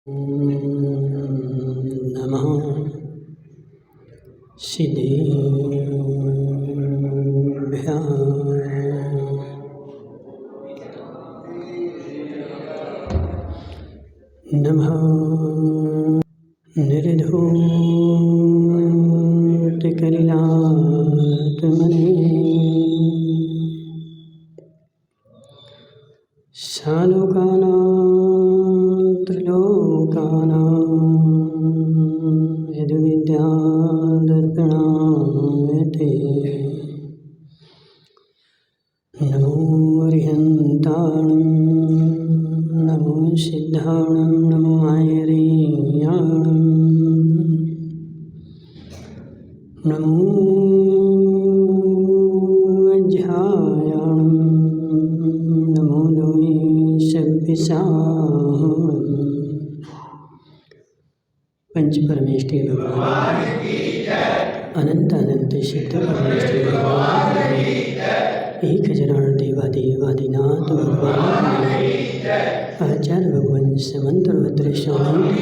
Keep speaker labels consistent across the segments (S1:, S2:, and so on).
S1: नमः सिद्धेभ्यः नमः निर्धूतकलिलात्मने सालोकानां त्रिलोकानां यद्विद्यादर्पणायते नमो अरिहन्ताणं नमो सिद्धाणं नमो आयर्याणं नमो अध्यायाणं नमो लोये सभ्यसाहणम् पंच परमेष्ठी भगवान अनंत अनंत सिद्ध परमेष्ठी भगवान एक हजाराण देवादिनाथ भगवान आचार्य भगवान समंतभद्र स्वामी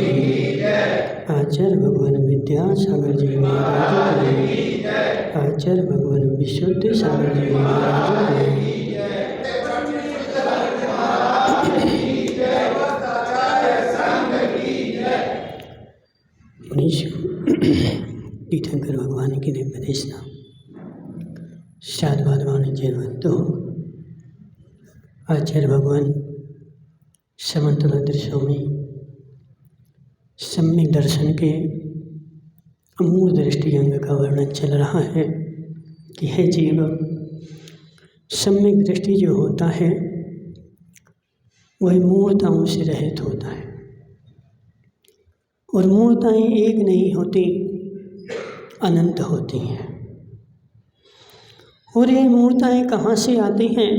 S1: आचार्य भगवान विद्यासागर जी महाराज आचार्य भगवान विशुद्ध सागर जी महाराज तीर्थंकर भगवान की दिव्य देशना शादवादवान जयवंतो आचार्य भगवान समंतभद्र स्वामी सम्यक दर्शन के अमूल दृष्टि अंग का वर्णन चल रहा है कि हे जीव, सम्यक दृष्टि जो होता है वह मूर्ताओं से रहित होता है और मूर्ताएं एक नहीं होती, अनंत होती हैं। और ये मूर्ताएं कहाँ से आती हैं?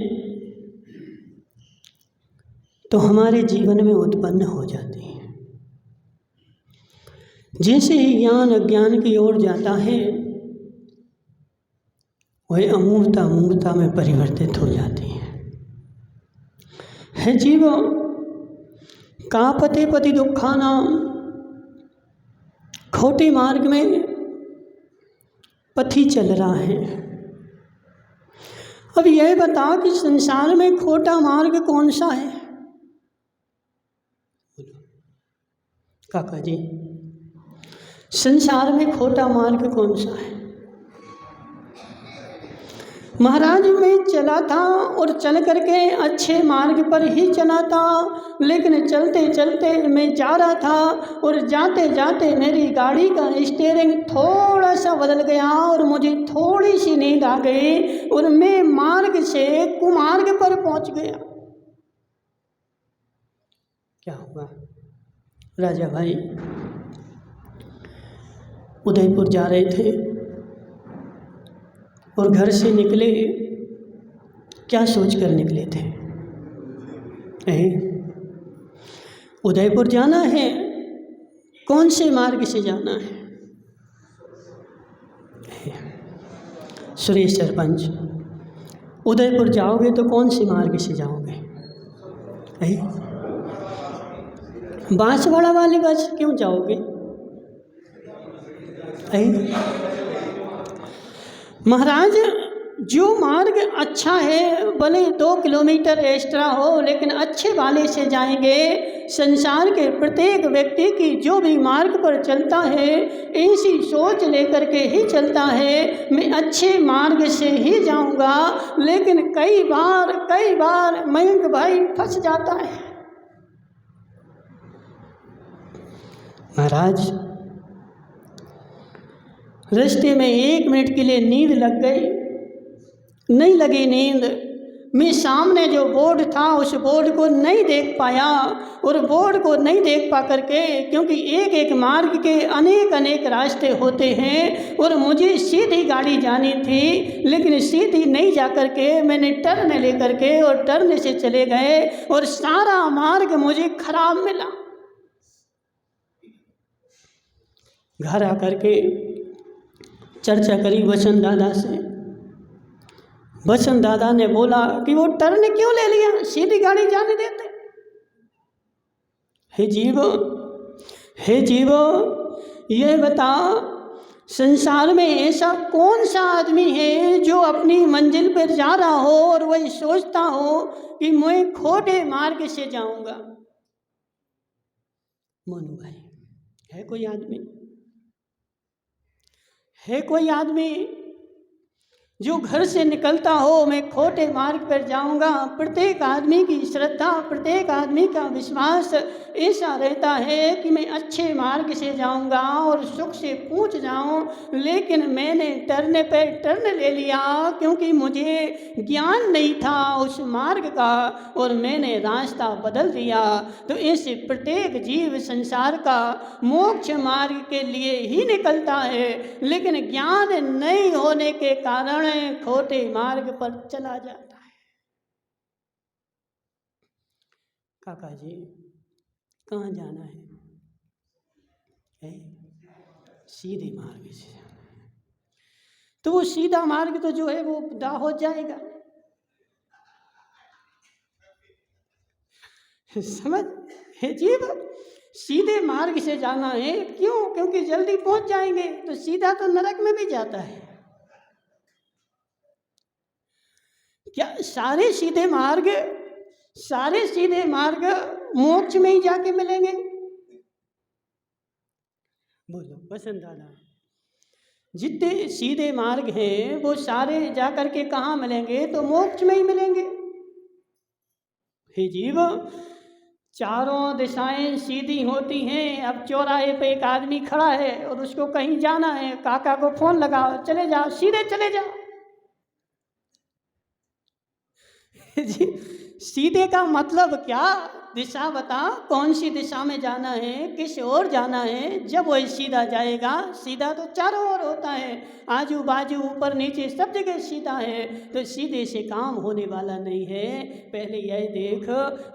S1: तो हमारे जीवन में उत्पन्न हो जाती हैं। जैसे ही ज्ञान अज्ञान की ओर जाता है वह अमूर्ता मूर्ता में परिवर्तित हो जाती हैं। है जीवो कापते पति दुखानाम, खोटे मार्ग में पथी चल रहा है। अब यह बता कि संसार में खोटा मार्ग कौन सा है? काका जी, संसार में खोटा मार्ग कौन सा है? महाराज मैं चला था और चल करके अच्छे मार्ग पर ही चला था, लेकिन चलते चलते मैं जा रहा था और जाते जाते मेरी गाड़ी का स्टीयरिंग थोड़ा सा बदल गया और मुझे थोड़ी सी नींद आ गई और मैं मार्ग से कुमार्ग पर पहुंच गया। क्या हुआ? राजा भाई उदयपुर जा रहे थे और घर से निकले, क्या सोच कर निकले थे? उदयपुर जाना है, कौन से मार्ग से जाना है? सुरेश सरपंच, उदयपुर जाओगे तो कौन से मार्ग से जाओगे? बांसवाड़ा वाली बस क्यों जाओगे? महाराज जो मार्ग अच्छा है, भले 2 किलोमीटर एक्स्ट्रा हो, लेकिन अच्छे वाले से जाएंगे। संसार के प्रत्येक व्यक्ति की जो भी मार्ग पर चलता है ऐसी सोच लेकर के ही चलता है, मैं अच्छे मार्ग से ही जाऊंगा। लेकिन कई बार मयंक भाई फंस जाता है। महाराज रास्ते में 1 मिनट के लिए नींद लग गई, नहीं लगी नींद, मैं सामने जो बोर्ड था उस बोर्ड को नहीं देख पाया और बोर्ड को नहीं देख पा करके, क्योंकि एक एक मार्ग के अनेक रास्ते होते हैं और मुझे सीधी गाड़ी जानी थी, लेकिन सीधी नहीं जा करके मैंने टर्न ले करके और टर्न से चले गए और सारा मार्ग मुझे खराब मिला। घर आकर के चर्चा करी वचन दादा से। वचन दादा ने बोला कि वो टर्न क्यों ले लिया, सीधी गाड़ी जाने देते। हे जीव, हे जीवो, यह बता, संसार में ऐसा कौन सा आदमी है जो अपनी मंजिल पर जा रहा हो और वही सोचता हो कि मैं खोटे मार्ग से जाऊंगा? मोनू भाई, है कोई आदमी, है कोई आदमी जो घर से निकलता हो मैं खोटे मार्ग पर जाऊंगा? प्रत्येक आदमी की श्रद्धा, प्रत्येक आदमी का विश्वास ऐसा रहता है कि मैं अच्छे मार्ग से जाऊंगा और सुख से पहुंच जाऊं, लेकिन मैंने टर्न पे टर्न ले लिया क्योंकि मुझे ज्ञान नहीं था उस मार्ग का और मैंने रास्ता बदल दिया। तो ऐसे प्रत्येक जीव संसार का मोक्ष मार्ग के लिए ही निकलता है, लेकिन ज्ञान नहीं होने के कारण खोटे मार्ग पर चला जाता है। काका जी, कहाँ जाना है? सीधे मार्ग से जाना है। तो वो सीधा मार्ग तो जो है वो दाह हो जाएगा। समझ है जीव, सीधे मार्ग से जाना है। क्यों? क्योंकि जल्दी पहुंच जाएंगे। तो सीधा तो नरक में भी जाता है। क्या सारे सीधे मार्ग मोक्ष में ही जाके मिलेंगे? बोलो वसंत दादा, जितने सीधे मार्ग हैं वो सारे जाकर के कहाँ मिलेंगे? तो मोक्ष में ही मिलेंगे। हे जीव, चारों दिशाएं सीधी होती हैं। अब चौराहे पे एक आदमी खड़ा है और उसको कहीं जाना है, काका को फोन लगाओ, चले जाओ, सीधे चले जाओ। जी, सीधे का मतलब क्या? दिशा बता, कौन सी दिशा में जाना है, किस ओर जाना है। जब वही सीधा जाएगा, सीधा तो चारों ओर होता है, आजू बाजू ऊपर नीचे सब जगह सीधा है। तो सीधे से काम होने वाला नहीं है। पहले यह देख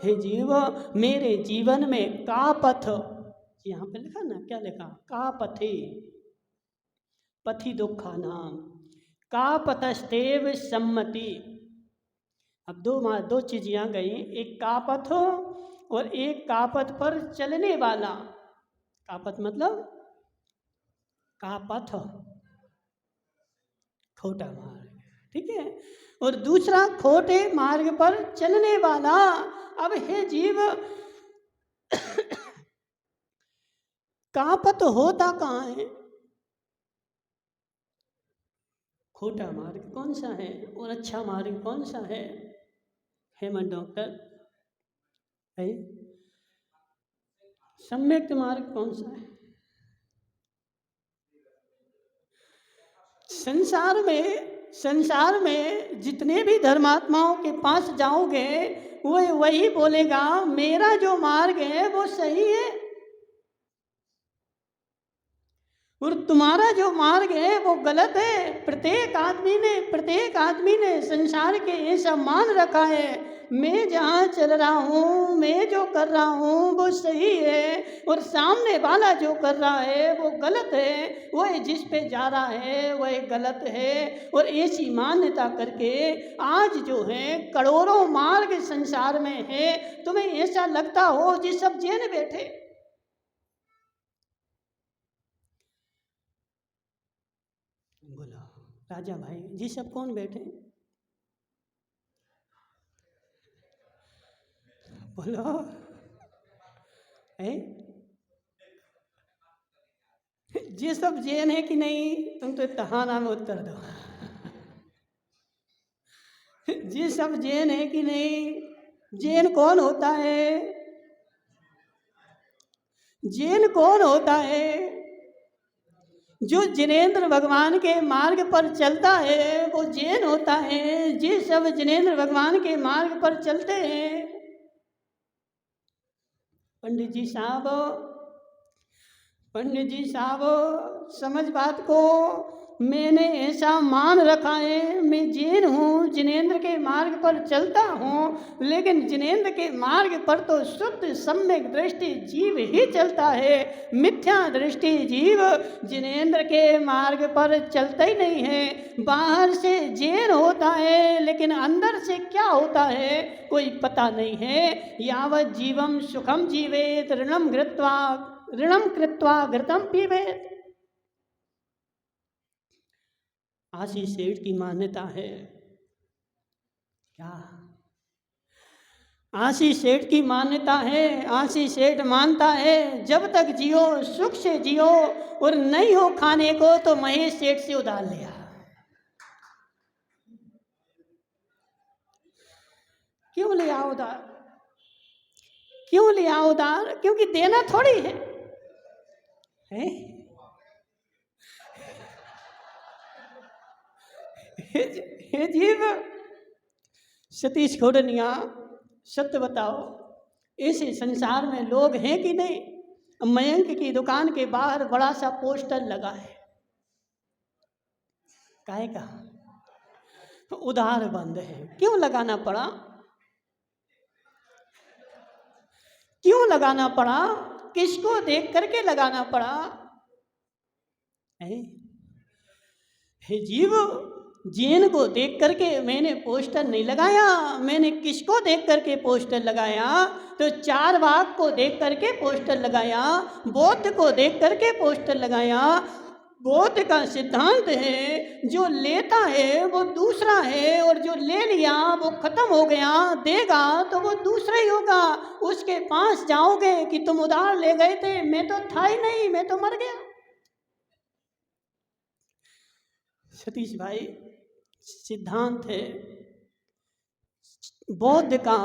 S1: हे जीव, मेरे जीवन में का पथ, यहाँ पे लिखा ना, क्या लिखा? का पथे पथि दुखा नाम, का पथस्तेव सम्मति। अब दो चीज़ यहाँ गई, एक कापथ और एक कापथ पर चलने वाला। कापथ मतलब कापथ, खोटा मार्ग, ठीक है, और दूसरा खोटे मार्ग पर चलने वाला। अब हे जीव, कापथ होता कहाँ है? खोटा मार्ग कौन सा है और अच्छा मार्ग कौन सा है? हेमंत डॉक्टर है, सम्यक मार्ग कौन सा है? संसार में जितने भी धर्मात्माओं के पास जाओगे वो वही बोलेगा मेरा जो मार्ग है वो सही है, और तुम्हारा जो मार्ग है वो गलत है। प्रत्येक आदमी ने संसार के ऐसा मान रखा है, मैं जहाँ चल रहा हूँ, मैं जो कर रहा हूँ वो सही है, और सामने वाला जो कर रहा है वो गलत है, वह जिस पे जा रहा है वह गलत है। और ऐसी मान्यता करके आज जो है करोड़ों मार्ग संसार में है। तुम्हें ऐसा लगता हो जिस सब जैन बैठे, बोला राजा भाई जी सब कौन बैठे? बोलो है जी सब जैन है कि नहीं? तुम तो तहाना में उत्तर दो। जी सब जैन है कि नहीं? जैन कौन होता है? जैन कौन होता है? जो जिनेंद्र भगवान के मार्ग पर चलता है वो जैन होता है। जी सब जिनेंद्र भगवान के मार्ग पर चलते हैं। पंडित जी साहब समझ बात को। मैंने ऐसा मान रखा है, मैं जैन हूँ, जिनेंद्र के मार्ग पर चलता हूँ, लेकिन जिनेंद्र के मार्ग पर तो शुद्ध सम्यक दृष्टि जीव ही चलता है। मिथ्या दृष्टि जीव जिनेंद्र के मार्ग पर चलता ही नहीं है। बाहर से जैन होता है लेकिन अंदर से क्या होता है कोई पता नहीं है। यावत जीवम सुखम जीवेत ऋणम घृत्वा ऋणम कृत्वा घृतम पीबेत। आशीष सेठ की मान्यता है क्या? आशीष सेठ की मान्यता है, आशीष सेठ मानता है जब तक जियो सुख से जियो, और नहीं हो खाने को तो महेश सेठ से उधार लिया। क्यों लिया उधार? क्यों लिया उधार? क्योंकि देना थोड़ी है, हैं? हे जीव सतीश खोडनिया, सत्य बताओ, ऐसे संसार में लोग हैं कि नहीं? मयंक की दुकान के बाहर बड़ा सा पोस्टर लगा है, काहे का? उधार बंद है। क्यों लगाना पड़ा? क्यों लगाना पड़ा? किसको देख करके लगाना पड़ा? हे जीव, जैन को देख करके मैंने पोस्टर नहीं लगाया, मैंने किसको देख करके पोस्टर लगाया? तो चारवाक को देख करके पोस्टर लगाया, बौद्ध को देख करके पोस्टर लगाया। बौद्ध का सिद्धांत है जो लेता है वो दूसरा है, और जो ले लिया वो खत्म हो गया, देगा तो वो दूसरा ही होगा। उसके पास जाओगे कि तुम उधार ले गए थे, मैं तो था ही नहीं, मैं तो मर गया। सतीश भाई, सिद्धांत है बौद्ध का,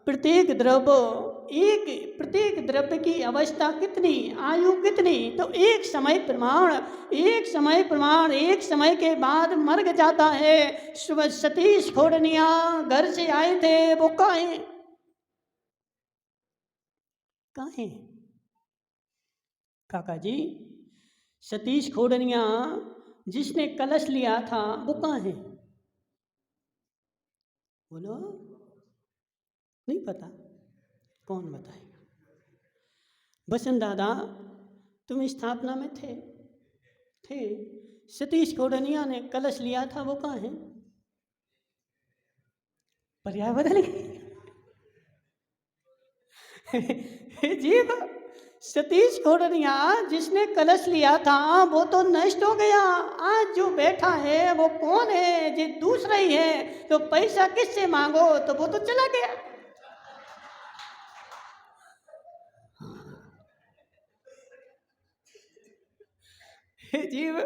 S1: प्रत्येक द्रव्य की अवस्था कितनी, आयु कितनी, तो एक समय प्रमाण एक समय के बाद मर जाता है। सुबह सतीश खोडनिया घर से आए थे, वो कहाँ हैं काका जी? सतीश खोडनिया जिसने कलश लिया था वो कहाँ है? बोलो, नहीं पता? कौन बताएगा? बसंत दादा तुम स्थापना में थे। सतीश खोडनिया ने कलश लिया था, वो कहाँ है? पर्याय बदल गई। जीव सतीश खोडनिया जिसने कलश लिया था वो तो नष्ट हो गया। आज जो बैठा है वो कौन है? जो दूसरा ही है। तो पैसा किससे मांगो, तो वो तो चला गया। जीव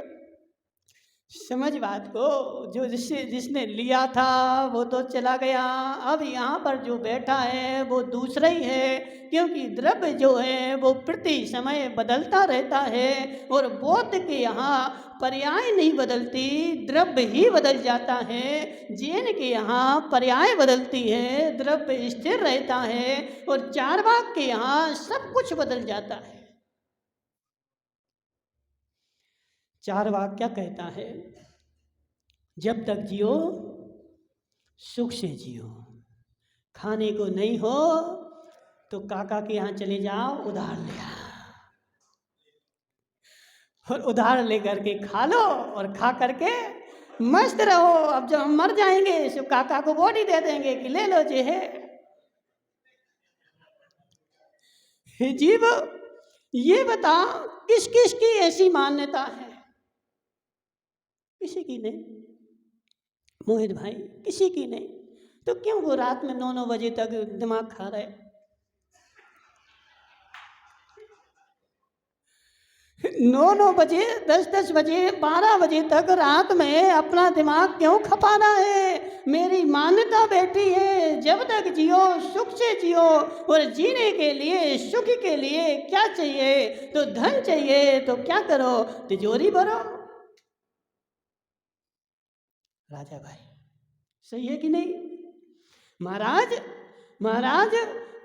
S1: समझ बात को, जो जिसने लिया था वो तो चला गया। अब यहाँ पर जो बैठा है वो दूसरा ही है, क्योंकि द्रव्य जो है वो प्रति समय बदलता रहता है, और बौद्ध के यहाँ पर्याय नहीं बदलती, द्रव्य ही बदल जाता है। जैन के यहाँ पर्याय बदलती है, द्रव्य स्थिर रहता है, और चारवाक के यहाँ सब कुछ बदल जाता है। चारवाक क्या कहता है? जब तक जियो सुख से जियो, खाने को नहीं हो तो काका के यहाँ चले जाओ, उधार ले आओ, और उधार लेकर के खा लो, और खा करके मस्त रहो। अब जब हम मर जाएंगे तो काका को बॉडी दे देंगे कि ले लो जे है। जीव ये बता, किस किस की ऐसी मान्यता है? किसी की नहीं मोहित भाई, किसी की नहीं। तो क्यों वो रात में 9-9 बजे तक दिमाग खा रहे? 9-9 बजे, 10-10 बजे, 12 बजे तक रात में अपना दिमाग क्यों खपाना है? मेरी मान्यता बैठी है जब तक जियो सुख से जियो, और जीने के लिए सुख के लिए क्या चाहिए? तो धन चाहिए, तो क्या करो? तिजोरी भरो। राजा भाई सही है कि नहीं? महाराज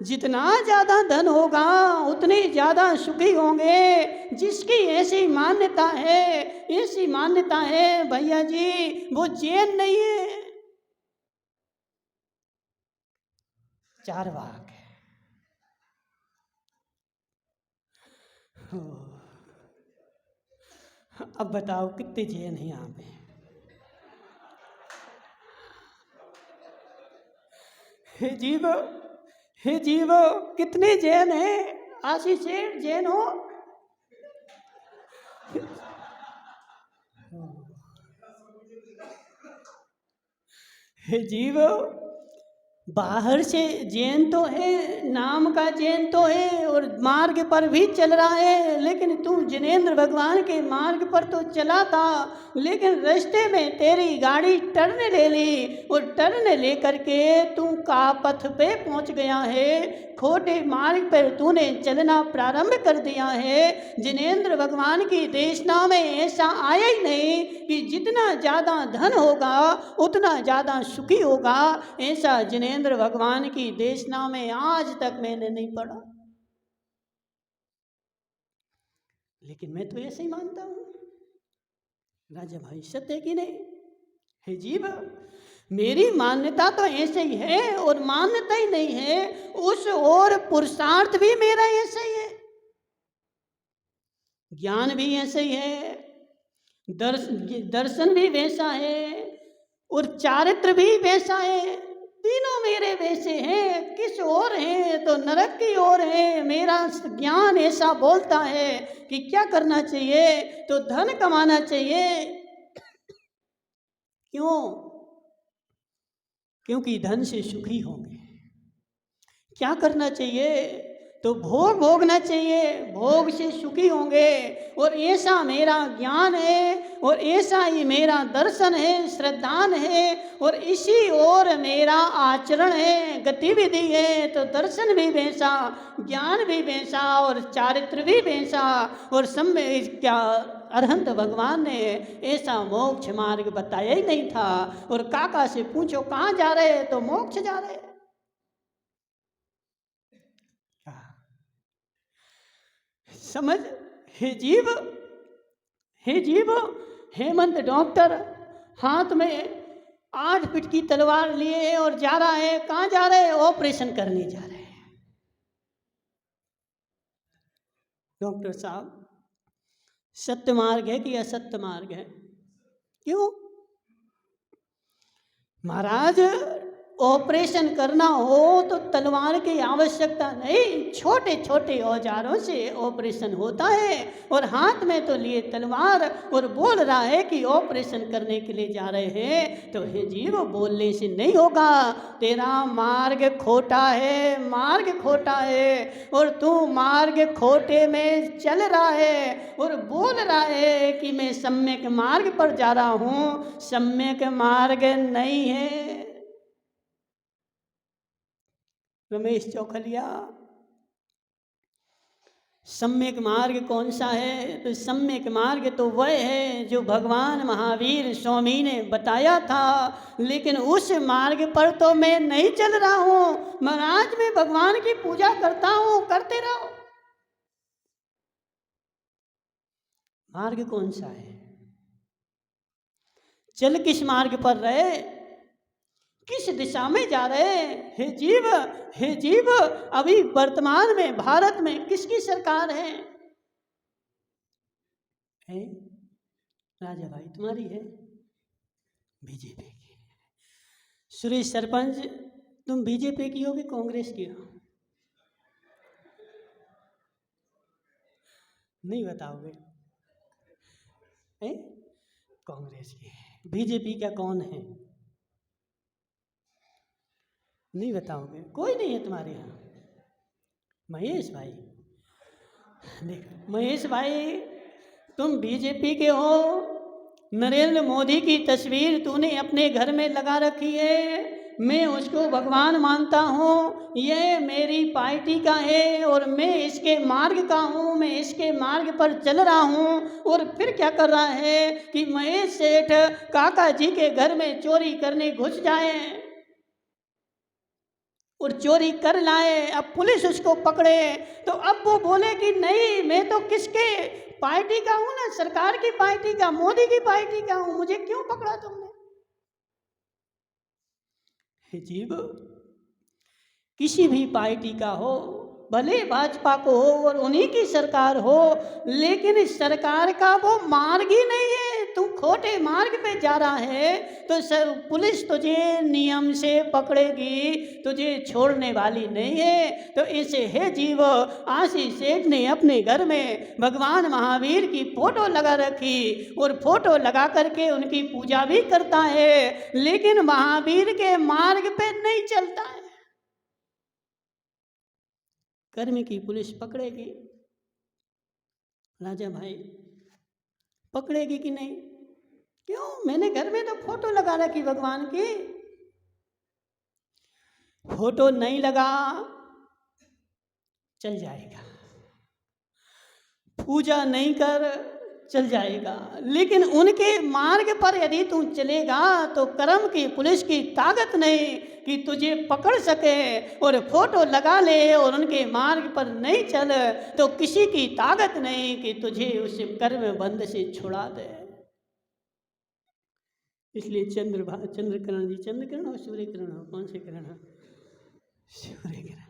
S1: जितना ज्यादा धन होगा उतने ज्यादा सुखी होंगे। जिसकी ऐसी मान्यता है भैया जी, वो जैन नहीं है, चारवाक है। अब बताओ कितने जैन हैं यहाँ पे? हे जीवो कितने जैन हैं? आशीष सेठ जैन हो? हे जीव, बाहर से जैन तो है, नाम का जैन तो है और मार्ग पर भी चल रहा है, लेकिन तू जिनेंद्र भगवान के मार्ग पर तो चला था, लेकिन रास्ते में तेरी गाड़ी टर्न ले ली और टर्न ले करके तू का पथ पे पहुंच गया है। खोटे मार्ग पर तूने चलना प्रारंभ कर दिया है। जिनेंद्र भगवान की देशना में ऐसा आया ही नहीं कि जितना ज़्यादा धन होगा उतना ज़्यादा सुखी होगा, ऐसा जिनेंद्र भगवान की देशना में आज तक मैंने नहीं पढ़ा। लेकिन मैं तो ऐसे ही मानता हूँ। राजा भाई सत्य कि नहीं? हे जीव, मेरी मान्यता तो ऐसे ही है और मान्यता ही नहीं है उस और पुरुषार्थ भी मेरा ऐसा ही है, ज्ञान भी ऐसे ही है, दर्शन भी वैसा है और चारित्र भी वैसा है। तीनों मेरे वैसे हैं। किस ओर है तो नरक की ओर है। मेरा ज्ञान ऐसा बोलता है कि क्या करना चाहिए तो धन कमाना चाहिए। क्यों? क्योंकि धन से सुखी होंगे। क्या करना चाहिए तो भोग भोगना चाहिए, भोग से सुखी होंगे। और ऐसा मेरा ज्ञान है और ऐसा ही मेरा दर्शन है, श्रद्धान है और इसी ओर मेरा आचरण है, गतिविधि है। तो दर्शन भी वैसा, ज्ञान भी वैसा और चारित्र भी वैसा। और समय क्या अरहंत भगवान ने ऐसा मोक्ष मार्ग बताया ही नहीं था। और काका से पूछो कहाँ जा रहे तो मोक्ष जा रहे। समझ? हे जीव, हे जीव, हेमंत डॉक्टर हाथ में 8 फीट की तलवार लिए और जा रहा है। कहाँ जा रहे हैं? ऑपरेशन करने जा रहे हैं। डॉक्टर साहब, सत्य मार्ग है कि असत्य मार्ग है? क्यों महाराज? ऑपरेशन करना हो तो तलवार की आवश्यकता नहीं, छोटे छोटे औजारों से ऑपरेशन होता है। और हाथ में तो लिए तलवार और बोल रहा है कि ऑपरेशन करने के लिए जा रहे हैं। तो हे जीव, बोलने से नहीं होगा। तेरा मार्ग खोटा है, मार्ग खोटा है और तू मार्ग खोटे में चल रहा है और बोल रहा है कि मैं सम्यक मार्ग पर जा रहा हूँ। सम्यक मार्ग नहीं है। रमेश चौखलिया, सम्यक मार्ग कौन सा है? तो सम्यक मार्ग तो वह है जो भगवान महावीर स्वामी ने बताया था, लेकिन उस मार्ग पर तो मैं नहीं चल रहा हूँ। महाराज, मैं भगवान की पूजा करता हूँ, करते रहो। मार्ग कौन सा है? चल किस मार्ग पर रहे, किस दिशा में जा रहे? हे जीव, हे जीव, अभी वर्तमान में भारत में किसकी सरकार है? राजा भाई तुम्हारी है, बीजेपी की। सुरेश सरपंच, तुम बीजेपी की हो कि कांग्रेस की हो? नहीं बताओगे? कांग्रेस की। बीजेपी का कौन है? नहीं बताओगे? कोई नहीं है तुम्हारे यहाँ? महेश भाई, देखो महेश भाई, तुम बीजेपी के हो। नरेंद्र मोदी की तस्वीर तूने अपने घर में लगा रखी है। मैं उसको भगवान मानता हूँ। यह मेरी पार्टी का है और मैं इसके मार्ग का हूँ, मैं इसके मार्ग पर चल रहा हूँ। और फिर क्या कर रहा है कि महेश सेठ काका जी के घर में चोरी करने घुस जाए और चोरी कर लाए। अब पुलिस उसको पकड़े तो अब वो बोले कि नहीं, मैं तो किसके पार्टी का हूं ना, सरकार की पार्टी का, मोदी की पार्टी का हूं, मुझे क्यों पकड़ा तुमने? जीव, किसी भी पार्टी का हो, भले भाजपा को हो और उन्हीं की सरकार हो, लेकिन इस सरकार का वो मार्ग ही नहीं है तू खोटे मार्ग पे जा रहा है तो सर पुलिस तुझे नियम से पकड़ेगी, तुझे छोड़ने वाली नहीं है। तो इसे हे जीव, आशीष सेठ ने अपने घर में भगवान महावीर की फोटो लगा रखी और फोटो लगा करके उनकी पूजा भी करता है, लेकिन महावीर के मार्ग पे नहीं चलता है। कर्म की पुलिस पकड़ेगी राजा भाई, पकड़ेगी कि नहीं? क्यों? मैंने घर में तो फोटो लगा रखी भगवान की। फोटो नहीं लगा चल जाएगा, पूजा नहीं कर चल जाएगा, लेकिन उनके मार्ग पर यदि तू चलेगा तो कर्म की पुलिस की ताकत नहीं कि तुझे पकड़ सके। और फोटो लगा ले और उनके मार्ग पर नहीं चल तो किसी की ताकत नहीं कि तुझे उस कर्म बंध से छुड़ा दे। इसलिए चंद्रकरण जी, चंद्रकरण और सूर्य किरण हो, कौन से किरण है? सूर्य किरण।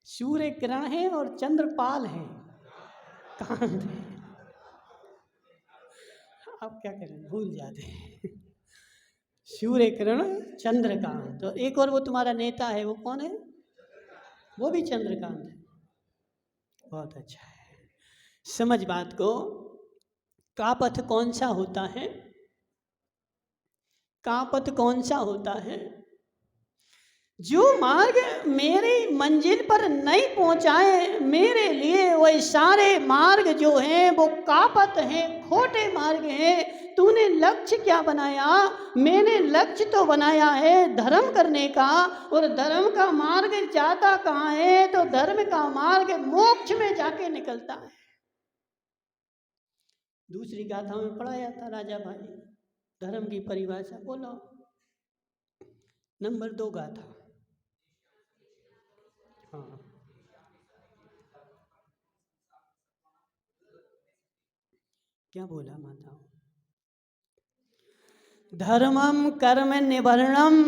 S1: सूर्य किरण है और चंद्रपाल है, कांत है। आप क्या करें, भूल जाते हैं। सूर्य किरण चंद्रकांत। तो एक और वो तुम्हारा नेता है, वो कौन है? वो भी चंद्रकांत है। बहुत अच्छा है, समझ बात को। का पथ कौन सा होता है? का पथ कौन सा होता है? जो मार्ग मेरी मंजिल पर नहीं पहुंचाए मेरे लिए, वही सारे मार्ग जो हैं वो कापत हैं, खोटे मार्ग हैं। तूने लक्ष्य क्या बनाया? मैंने लक्ष्य तो बनाया है धर्म करने का, और धर्म का मार्ग जाता कहाँ है? तो धर्म का मार्ग मोक्ष में जाके निकलता है। दूसरी गाथा में पढ़ाया था राजा भाई, धर्म की परिभाषा बोलो। नंबर 2 गाथा। हाँ, क्या बोला माता? धर्मम कर्म निवर्णम।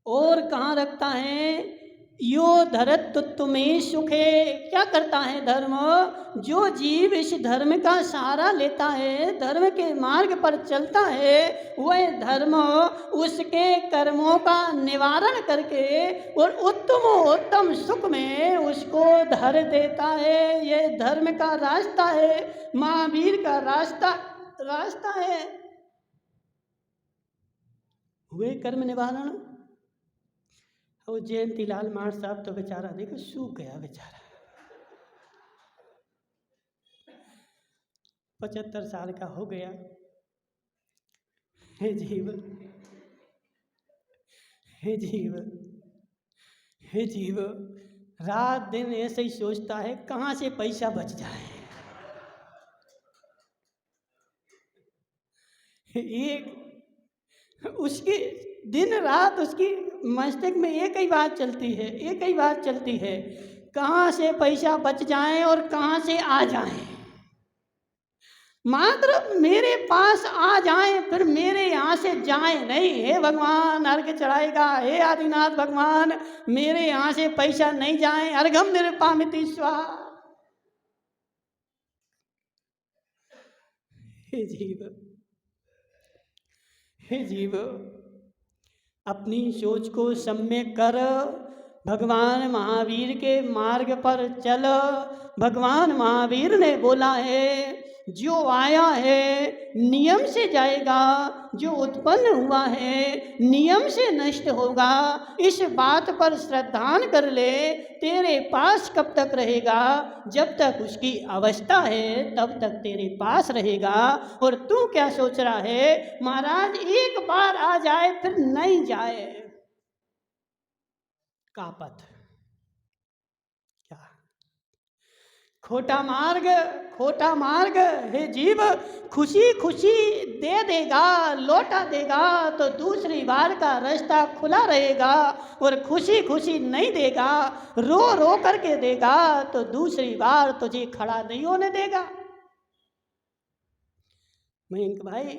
S1: और कहाँ रखता है? यो धरत में सुखे। क्या करता है धर्म? जो जीव इस धर्म का सहारा लेता है, धर्म के मार्ग पर चलता है, वह धर्म उसके कर्मों का निवारण करके और उत्तम सुख में उसको धर देता है। ये धर्म का रास्ता है, महावीर का रास्ता है। हुए कर्म निवारण। और जयंती लाल मार साहब तो बेचारा देखो सूख गया बेचारा, 75 साल का हो गया। हे जीव, हे जीव, हे जीव, रात दिन ऐसे ही सोचता है कहाँ से पैसा बच जाए। एक उसकी दिन रात उसकी मस्तिष्क में एक ही बात चलती है, कहाँ से पैसा बच जाए और कहाँ से आ जाए। मात्र मेरे पास आ जाए, फिर मेरे यहाँ से जाए नहीं। हे भगवान, अर्घ चढ़ाएगा, हे आदिनाथ भगवान, मेरे यहाँ से पैसा नहीं जाए। अर्घम निरुपामिति स्वाहा। हे जीव, हे जीव, अपनी सोच को सम्यक कर, भगवान महावीर के मार्ग पर चल। भगवान महावीर ने बोला है, जो आया है नियम से जाएगा, जो उत्पन्न हुआ है नियम से नष्ट होगा। इस बात पर श्रद्धान कर ले। तेरे पास कब तक रहेगा? जब तक उसकी अवस्था है तब तक तेरे पास रहेगा। और तू क्या सोच रहा है? महाराज एक बार आ जाए फिर नहीं जाए। का पथ क्या? खोटा मार्ग। हे जीव, खुशी खुशी दे देगा, लौटा देगा तो दूसरी बार का रास्ता खुला रहेगा। और खुशी खुशी नहीं देगा, रो रो करके देगा तो दूसरी बार तुझे खड़ा नहीं होने देगा। मयंक भाई,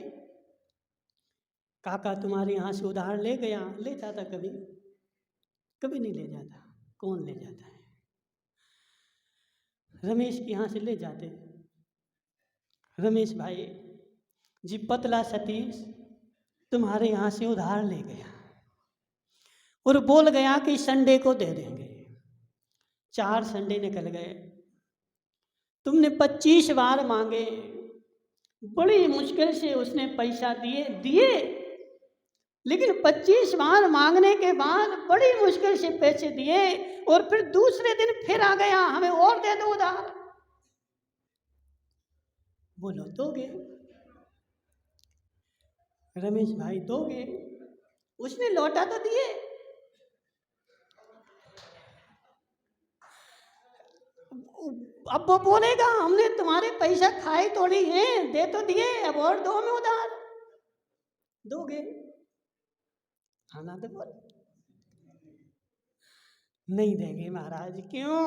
S1: काका तुम्हारे यहाँ से उधार ले गया, ले जाता कभी? कभी नहीं ले जाता। कौन ले जाता है? रमेश के यहाँ से ले जाते। रमेश भाई जी पतला सतीश तुम्हारे यहाँ से उधार ले गया और बोल गया कि संडे को दे देंगे। 4 संडे निकल गए, तुमने 25 बार मांगे, बड़ी मुश्किल से उसने पैसा दिए, लेकिन 25 बार मांगने के बाद बड़ी मुश्किल से पैसे दिए और फिर दूसरे दिन फिर आ गया, हमें और दे दो उधार। बोलो दोगे? रमेश भाई दोगे? उसने लौटा तो दिए। अब वो बोलेगा हमने तुम्हारे पैसा खाए थोड़ी हैं, दे तो दिए, अब और दो में उधार। दोगे? हाँ ना तो बोल। नहीं देंगे महाराज। क्यों?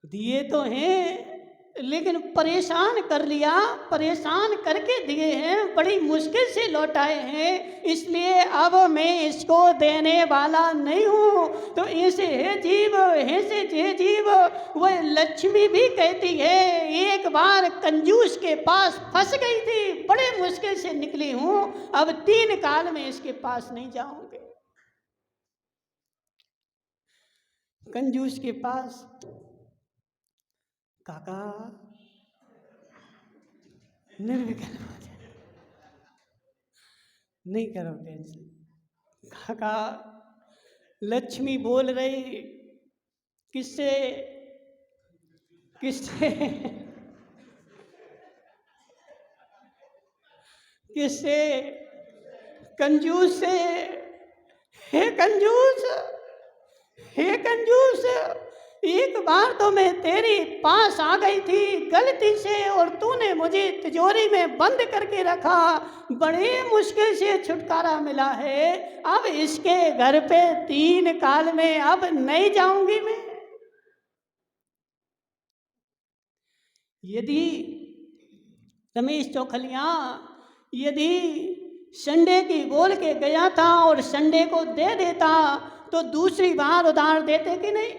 S1: दिए तो हैं लेकिन परेशान कर लिया, परेशान करके दिए हैं, बड़ी मुश्किल से लौटाए हैं, इसलिए अब मैं इसको देने वाला नहीं हूँ। तो ऐसे है जीव, ऐसे जे जीव। वह लक्ष्मी भी कहती है एक बार कंजूस के पास फंस गई थी, बड़े मुश्किल से निकली हूँ, अब 3 काल में इसके पास नहीं जाऊंगे। कंजूस के पास काका निर्विकल्प हो जाए, नहीं करो टेंशन। काका लक्ष्मी बोल रही, किससे किससे किससे? कंजूस से। हे कंजूस, हे कंजूस, एक बार तो मैं तेरी पास आ गई थी गलती से और तूने मुझे तिजोरी में बंद करके रखा, बड़े मुश्किल से छुटकारा मिला है, अब इसके घर पे 3 काल में अब नहीं जाऊंगी मैं। यदि रमेश चौखलिया यदि संडे की बोल के गया था और संडे को दे देता तो दूसरी बार उधार देते कि नहीं?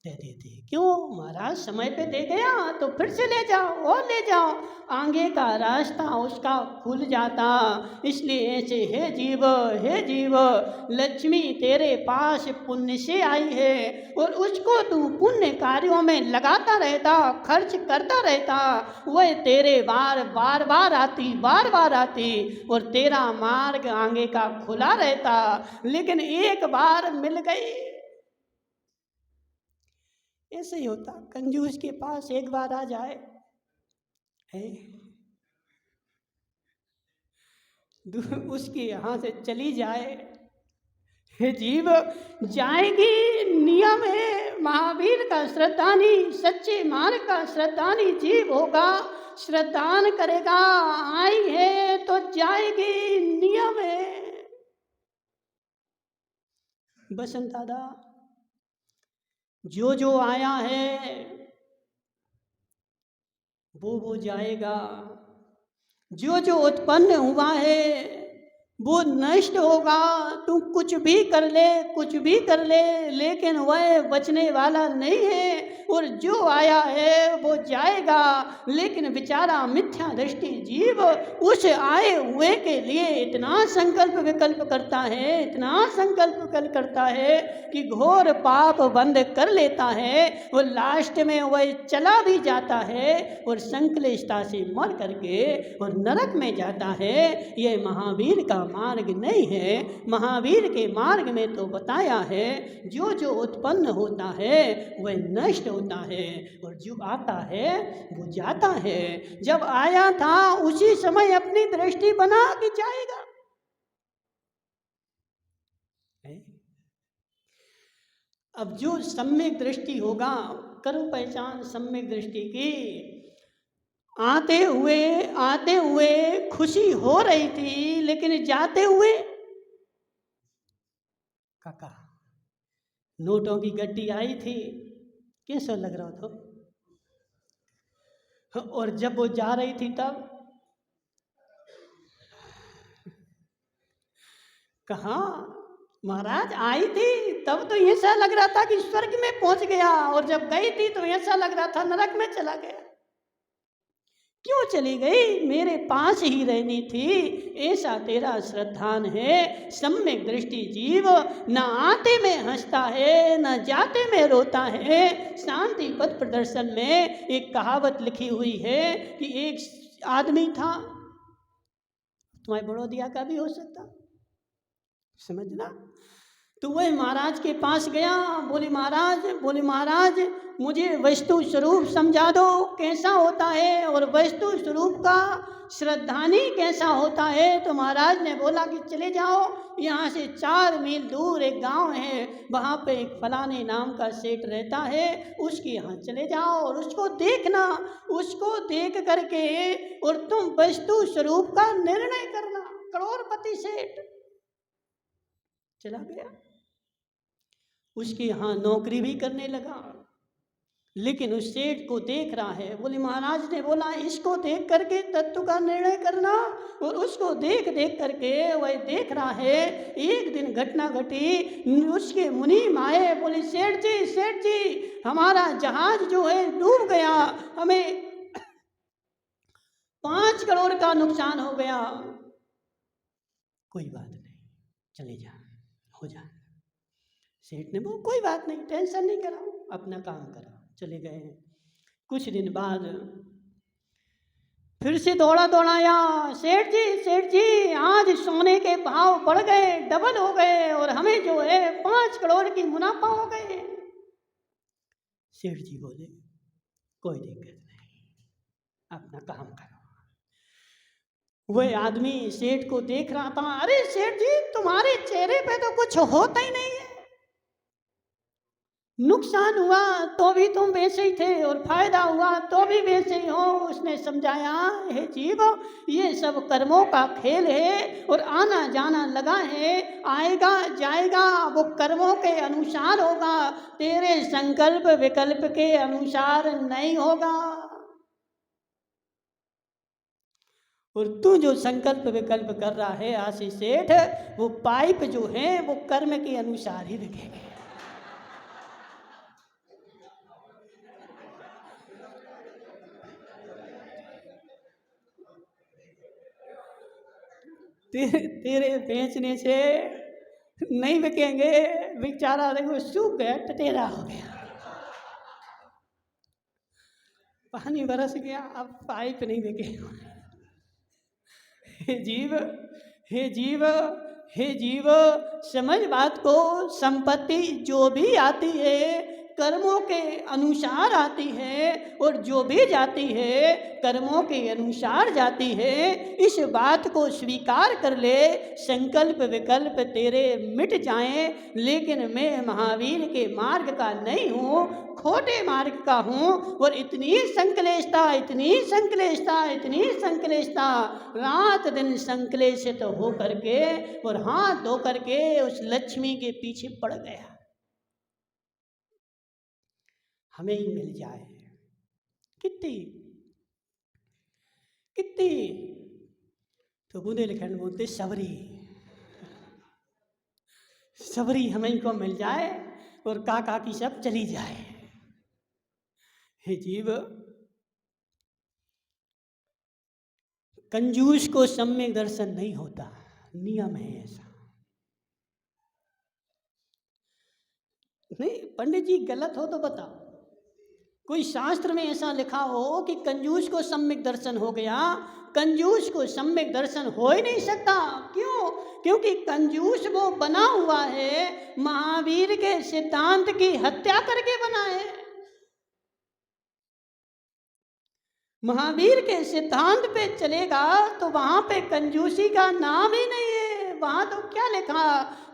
S1: दे देते। क्यों महाराज? समय पे दे गया तो फिर से ले जाओ और ले जाओ, आगे का रास्ता उसका खुल जाता। इसलिए ऐसे हे जीव, हे जीव, लक्ष्मी तेरे पास पुण्य से आई है और उसको तू पुण्य कार्यों में लगाता रहता, खर्च करता रहता, वह तेरे बार बार आती और तेरा मार्ग आगे का खुला रहता। लेकिन एक बार मिल गई, ऐसे ही होता। कंजूस के पास एक बार आ जाए है, उसके यहाँ से चली जाए, हे जीव जाएगी। नियम है, महावीर का श्रद्धानी, सच्चे मार्ग का श्रद्धानी जीव होगा, श्रद्धान करेगा, आई है तो जाएगी, नियम है। बसंत दादा, जो जो आया है वो जाएगा, जो जो उत्पन्न हुआ है वो नष्ट होगा। तू कुछ भी कर ले, लेकिन वह बचने वाला नहीं है, और जो आया है वो जाएगा। लेकिन बेचारा मिथ्या दृष्टि जीव उस आए हुए के लिए इतना संकल्प विकल्प करता है, इतना संकल्प विकल्प करता है कि घोर पाप बंद कर लेता है, वो लास्ट में वह चला भी जाता है और संकलेशता से मर करके और नरक में जाता है। ये महावीर का मार्ग नहीं है। महावीर के मार्ग में तो बताया है जो जो उत्पन्न होता है वह नष्ट होता है और जो आता है वो जाता है। जब आया था उसी समय अपनी दृष्टि बना के जाएगा। अब जो सम्यक दृष्टि होगा, करो पहचान सम्यक दृष्टि की। आते हुए खुशी हो रही थी, लेकिन जाते हुए काका नोटों की गड्डी आई थी, कैसा लग रहा था? और जब वो जा रही थी तब कहाँ महाराज आई थी, तब तो ऐसा लग रहा था कि स्वर्ग में पहुंच गया, और जब गई थी तो ऐसा लग रहा था नरक में चला गया। क्यों चली गई? मेरे पास ही रहनी थी। ऐसा तेरा श्रद्धान है सम्यक दृष्टि जीव, न आते में हंसता है न जाते में रोता है। शांति पथ प्रदर्शन में एक कहावत लिखी हुई है कि एक आदमी था, तुम्हारे बड़ौदिया का भी हो सकता, समझना। तो वह महाराज के पास गया, बोले महाराज मुझे वस्तु स्वरूप समझा दो कैसा होता है, और वस्तु स्वरूप का श्रद्धानी कैसा होता है। तो महाराज ने बोला कि चले जाओ, यहाँ से 4 मील दूर एक गांव है, वहाँ पे एक फलाने नाम का सेठ रहता है, उसके यहाँ चले जाओ और उसको देखना, उसको देख करके और तुम वस्तु स्वरूप का निर्णय करना। करोड़पति सेठ चला गया, उसके यहाँ नौकरी भी करने लगा, लेकिन उस सेठ को देख रहा है। बोले महाराज ने बोला इसको देख करके तत्व का निर्णय करना, और उसको देख देख करके वह देख रहा है। एक दिन घटना घटी, उसके मुनीम आए, बोले सेठ जी हमारा जहाज जो है डूब गया, हमें 5 करोड़ का नुकसान हो गया। कोई बात नहीं, चले जा, हो जा। सेठ ने बोला कोई बात नहीं, टेंशन नहीं कराओ, अपना काम करो। चले गए। कुछ दिन बाद फिर से दौड़ा आया, सेठ जी आज सोने के भाव बढ़ गए, डबल हो गए, और हमें जो है 5 करोड़ की मुनाफा हो गए। सेठ जी बोले कोई दिक्कत नहीं, अपना काम करो। वह आदमी सेठ को देख रहा था, अरे सेठ जी तुम्हारे चेहरे पे तो कुछ होता ही नहीं है, नुकसान हुआ तो भी तुम वैसे ही थे और फायदा हुआ तो भी वैसे ही हो। उसने समझाया, हे जीव ये सब कर्मों का खेल है और आना जाना लगा है, आएगा जाएगा, वो कर्मों के अनुसार होगा, तेरे संकल्प विकल्प के अनुसार नहीं होगा। और तू जो संकल्प विकल्प कर रहा है आशीष सेठ, वो पाइप जो है वो कर्म के अनुसार ही रखेंगे। तेरे बेचने से नहीं बिकेंगे, बेचारा देखो सूख गया, टटेरा हो गया, पानी बरस गया, अब पाइप नहीं बिकेगा। हे जीव समझ बात को, संपत्ति जो भी आती है कर्मों के अनुसार आती है, और जो भी जाती है कर्मों के अनुसार जाती है। इस बात को स्वीकार कर ले, संकल्प विकल्प तेरे मिट जाएं, लेकिन मैं महावीर के मार्ग का नहीं हूँ, खोटे मार्ग का हूँ। और इतनी संक्लेशता रात दिन संक्लेशित हो करके और हाथ धो करके उस लक्ष्मी के पीछे पड़ गया, हमें ही मिल जाए। कितनी तो बुंदेलखंड बोलते सबरी हमें को मिल जाए और काका की सब चली जाए। हे जीव, कंजूस को सम्यक दर्शन नहीं होता, नियम है ऐसा। नहीं पंडित जी गलत हो तो बताओ, कोई शास्त्र में ऐसा लिखा हो कि कंजूस को सम्यक दर्शन हो गया? कंजूस को सम्यक दर्शन हो ही नहीं सकता। क्यों? क्योंकि कंजूस वो बना हुआ है महावीर के सिद्धांत की हत्या करके बना है। महावीर के सिद्धांत पे चलेगा तो वहां पे कंजूसी का नाम ही नहीं है। वहां तो क्या लिखा,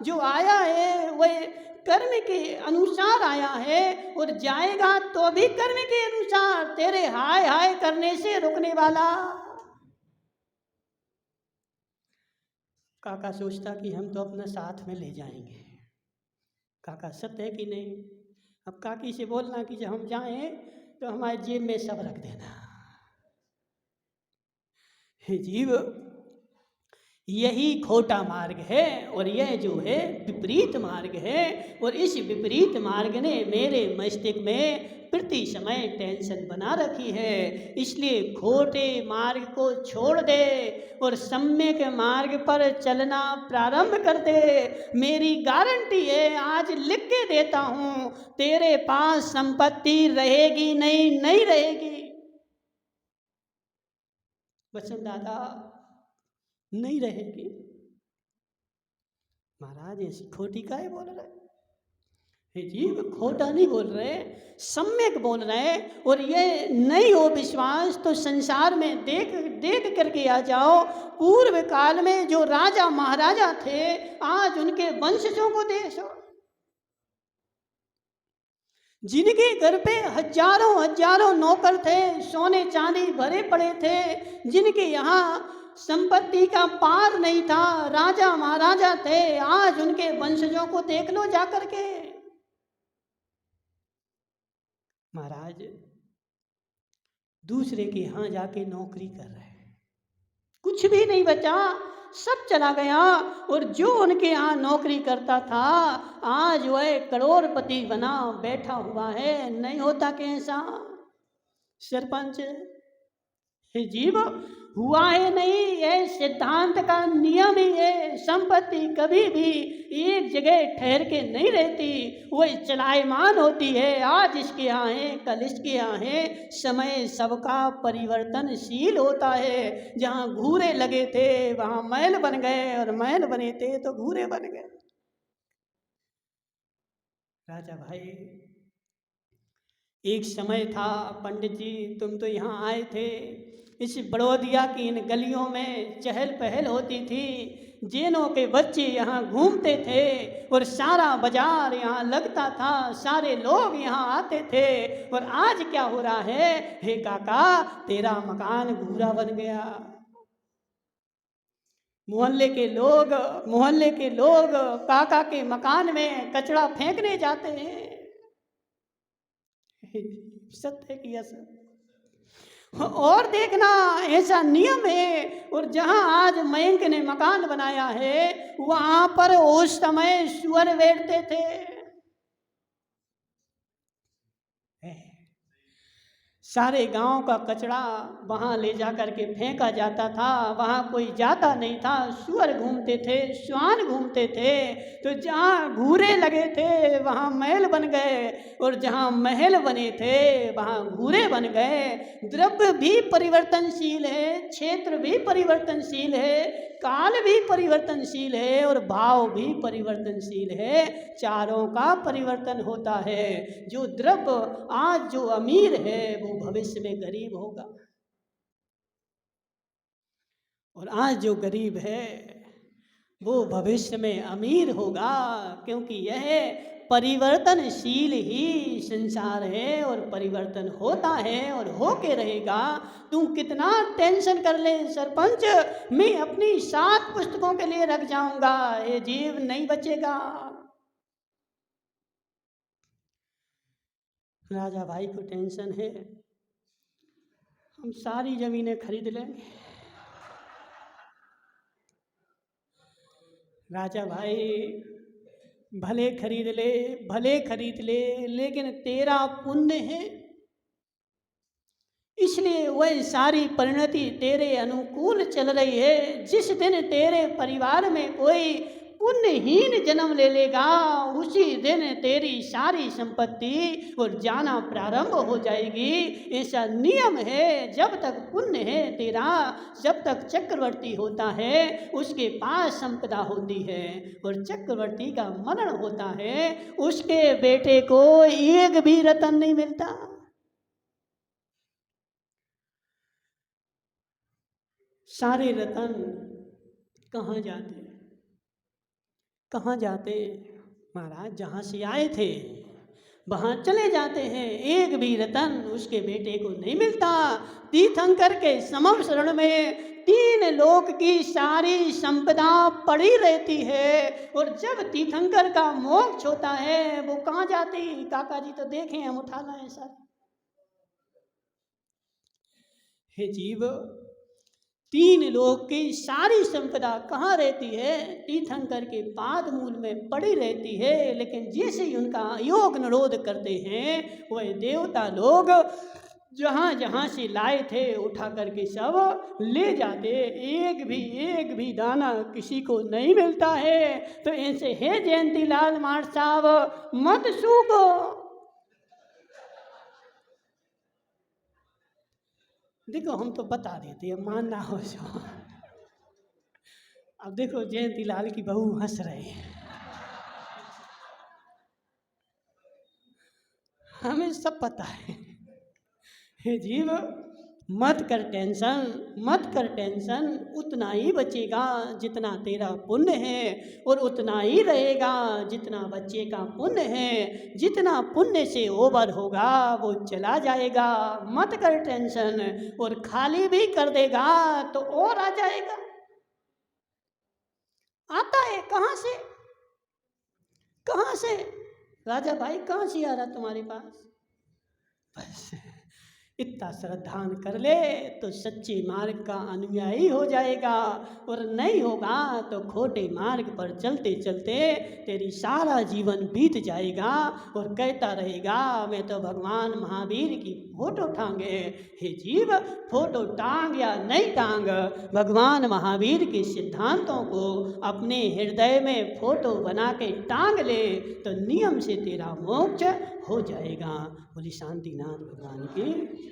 S1: जो आया है वह कर्म के अनुसार आया है और जाएगा तो भी कर्म के अनुसार, तेरे हाय हाय करने से रुकने वाला। काका सोचता कि हम तो अपना साथ में ले जाएंगे। काका सत्य है कि नहीं? अब काकी से बोलना कि जब हम जाएं तो हमारे जेब में सब रख देना। हे जीव, यही खोटा मार्ग है और यह जो है विपरीत मार्ग है। और इस विपरीत मार्ग ने मेरे मस्तिष्क में प्रति समय टेंशन बना रखी है। इसलिए खोटे मार्ग को छोड़ दे और सम्यक मार्ग पर चलना प्रारंभ कर दे। मेरी गारंटी है, आज लिख के देता हूँ, तेरे पास संपत्ति रहेगी नहीं, नहीं रहेगी। बच्चन दादा, नहीं रहेगी। महाराज ऐसी खोटी काहे बोल रहे? हे जी, खोटा नहीं बोल रहे, सम्यक बोल रहे। और ये नहीं हो विश्वास तो संसार में देख देख करके आ जाओ। पूर्व काल में जो राजा महाराजा थे, आज उनके वंशजों को देखो, जिनके घर पे हजारों हजारों नौकर थे, सोने चांदी भरे पड़े थे, जिनके यहाँ संपत्ति का पार नहीं था, राजा महाराजा थे, आज उनके वंशजों को देख लो जाकर के। महाराज दूसरे के यहाँ जाके नौकरी कर रहे हैं, कुछ भी नहीं बचा, सब चला गया। और जो उनके यहाँ नौकरी करता था, आज वह करोड़पति बना बैठा हुआ है। नहीं होता कैसा सरपंच? हे जीव, हुआ है नहीं, यह सिद्धांत का नियम ही है। संपत्ति कभी भी एक जगह ठहर के नहीं रहती, वह चलायमान होती है। आज इसके यहाँ है, कल इसके यहाँ है। समय सबका परिवर्तनशील होता है। जहाँ घूरे लगे थे वहाँ महल बन गए, और महल बने थे तो घूरे बन गए। राजा भाई, एक समय था, पंडित जी तुम तो यहाँ आए थे, इस बड़ौदिया की इन गलियों में चहल पहल होती थी, जैनों के बच्चे यहाँ घूमते थे और सारा बाजार यहाँ लगता था, सारे लोग यहाँ आते थे। और आज क्या हो रहा है? हे काका, तेरा मकान घूरा बन गया। मोहल्ले के लोग काका के मकान में कचरा फेंकने जाते हैं। सत्य है कि असत्य? और देखना, ऐसा नियम है। और जहां आज मयंक ने मकान बनाया है, वहां पर उस समय सुअर बैठते थे। सारे गांव का कचरा वहाँ ले जा कर के फेंका जाता था, वहाँ कोई जाता नहीं था। सुअर घूमते थे, श्वान घूमते थे। तो जहाँ घूरे लगे थे वहाँ महल बन गए, और जहाँ महल बने थे वहाँ घूरे बन गए। द्रव्य भी परिवर्तनशील है, क्षेत्र भी परिवर्तनशील है, काल भी परिवर्तनशील है, और भाव भी परिवर्तनशील है। चारों का परिवर्तन होता है। जो द्रव्य आज जो अमीर है, वो भविष्य में गरीब होगा, और आज जो गरीब है वो भविष्य में अमीर होगा। क्योंकि यह परिवर्तनशील ही संसार है, और परिवर्तन होता है और होके रहेगा। तू कितना टेंशन कर ले सरपंच, मैं अपनी 7 पुस्तकों के लिए रख जाऊंगा, ये जीव नहीं बचेगा। राजा भाई को टेंशन है, हम सारी जमीनें खरीद लेंगे। राजा भाई भले खरीद ले, लेकिन तेरा पुण्य है, इसलिए वह सारी परिणति तेरे अनुकूल चल रही है। जिस दिन तेरे परिवार में कोई पुण्यहीन जन्म ले लेगा, उसी दिन तेरी सारी संपत्ति और जाना प्रारंभ हो जाएगी। ऐसा नियम है। जब तक पुण्य है तेरा, जब तक चक्रवर्ती होता है, उसके पास संपदा होती है, और चक्रवर्ती का मरण होता है, उसके बेटे को एक भी रतन नहीं मिलता। सारे रतन कहाँ जाते? कहाँ जाते? महाराज जहाँ से आए थे वहाँ चले जाते हैं। एक भी रतन उसके बेटे को नहीं मिलता। तीर्थंकर के समम शरण में 3 लोक की सारी संपदा पड़ी रहती है, और जब तीर्थंकर का मोक्ष होता है, वो कहाँ जाती? काका जी तो देखें, हम उठा लाए सर। हे जीव, तीन लोग की सारी संपदा कहाँ रहती है? तीर्थंकर के पाद मूल में पड़ी रहती है। लेकिन जैसे ही उनका योग निरोध करते हैं वह देवता लोग जहाँ जहाँ से लाए थे उठा करके सब ले जाते। एक भी दाना किसी को नहीं मिलता है। तो इनसे हे जयंती लाल माठ साहब मत सूखो। देखो हम तो बता देते हैं, मानना हो जो। अब देखो जयंती लाल की बहू हंस रहे हैं, हमें सब पता है। हे जीव मत कर टेंशन, मत कर टेंशन, उतना ही बचेगा जितना तेरा पुण्य है, और उतना ही रहेगा जितना बच्चे का पुण्य है। जितना पुण्य से ओवर होगा वो चला जाएगा, मत कर टेंशन। और खाली भी कर देगा तो और आ जाएगा। आता है कहाँ से? कहाँ से? राजा भाई कहाँ से आ रहा तुम्हारे पास? बस इतना श्रद्धान कर ले तो सच्चे मार्ग का अनुयायी हो जाएगा, और नहीं होगा तो खोटे मार्ग पर चलते चलते तेरी सारा जीवन बीत जाएगा और कहता रहेगा मैं तो भगवान महावीर की फोटो टांगे। हे जीव, फोटो टांग या नहीं टांग, भगवान महावीर के सिद्धांतों को अपने हृदय में फोटो बना के टांग ले तो नियम से तेरा मोक्ष हो जाएगा। बोली शांतिनाथ भगवान की।